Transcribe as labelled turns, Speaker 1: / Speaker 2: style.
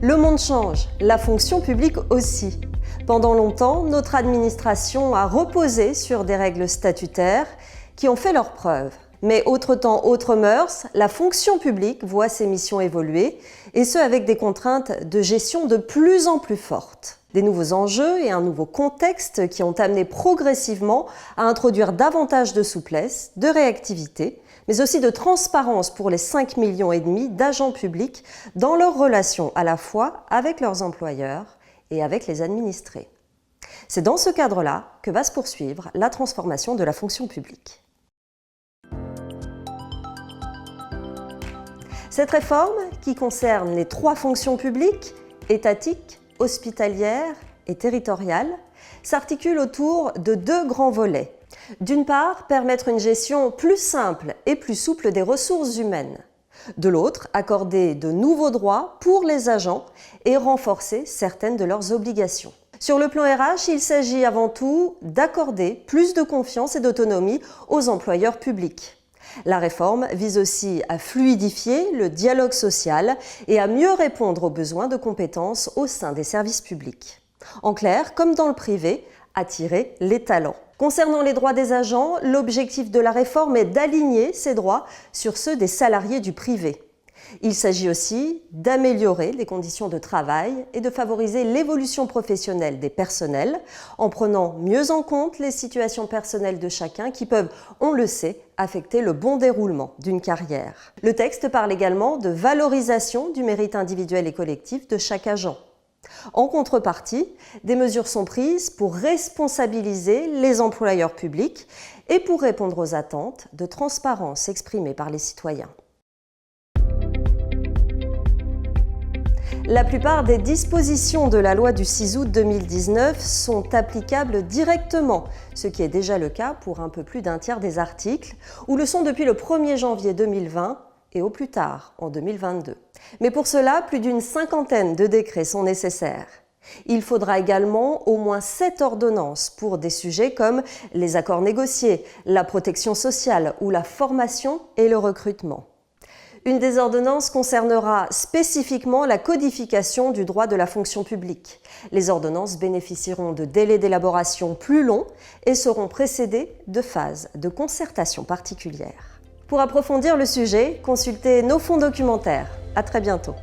Speaker 1: Le monde change, la fonction publique aussi. Pendant longtemps, notre administration a reposé sur des règles statutaires qui ont fait leurs preuves. Mais autre temps, autre mœurs, la fonction publique voit ses missions évoluer, et ce avec des contraintes de gestion de plus en plus fortes. Des nouveaux enjeux et un nouveau contexte qui ont amené progressivement à introduire davantage de souplesse, de réactivité, mais aussi de transparence pour les 5,5 millions d'agents publics dans leurs relations à la fois avec leurs employeurs et avec les administrés. C'est dans ce cadre-là que va se poursuivre la transformation de la fonction publique. Cette réforme, qui concerne les 3 fonctions publiques, étatiques, hospitalières et territoriales, s'articule autour de 2 grands volets. D'une part, permettre une gestion plus simple et plus souple des ressources humaines. De l'autre, accorder de nouveaux droits pour les agents et renforcer certaines de leurs obligations. Sur le plan RH, il s'agit avant tout d'accorder plus de confiance et d'autonomie aux employeurs publics. La réforme vise aussi à fluidifier le dialogue social et à mieux répondre aux besoins de compétences au sein des services publics. En clair, comme dans le privé, attirer les talents. Concernant les droits des agents, l'objectif de la réforme est d'aligner ces droits sur ceux des salariés du privé. Il s'agit aussi d'améliorer les conditions de travail et de favoriser l'évolution professionnelle des personnels en prenant mieux en compte les situations personnelles de chacun qui peuvent, on le sait, affecter le bon déroulement d'une carrière. Le texte parle également de valorisation du mérite individuel et collectif de chaque agent. En contrepartie, des mesures sont prises pour responsabiliser les employeurs publics et pour répondre aux attentes de transparence exprimées par les citoyens. La plupart des dispositions de la loi du 6 août 2019 sont applicables directement, ce qui est déjà le cas pour un peu plus d'un tiers des articles, ou le sont depuis le 1er janvier 2020 et au plus tard, en 2022. Mais pour cela, plus d'une 50aine de décrets sont nécessaires. Il faudra également au moins 7 ordonnances pour des sujets comme les accords négociés, la protection sociale ou la formation et le recrutement. Une des ordonnances concernera spécifiquement la codification du droit de la fonction publique. Les ordonnances bénéficieront de délais d'élaboration plus longs et seront précédées de phases de concertation particulières. Pour approfondir le sujet, consultez nos fonds documentaires. À très bientôt.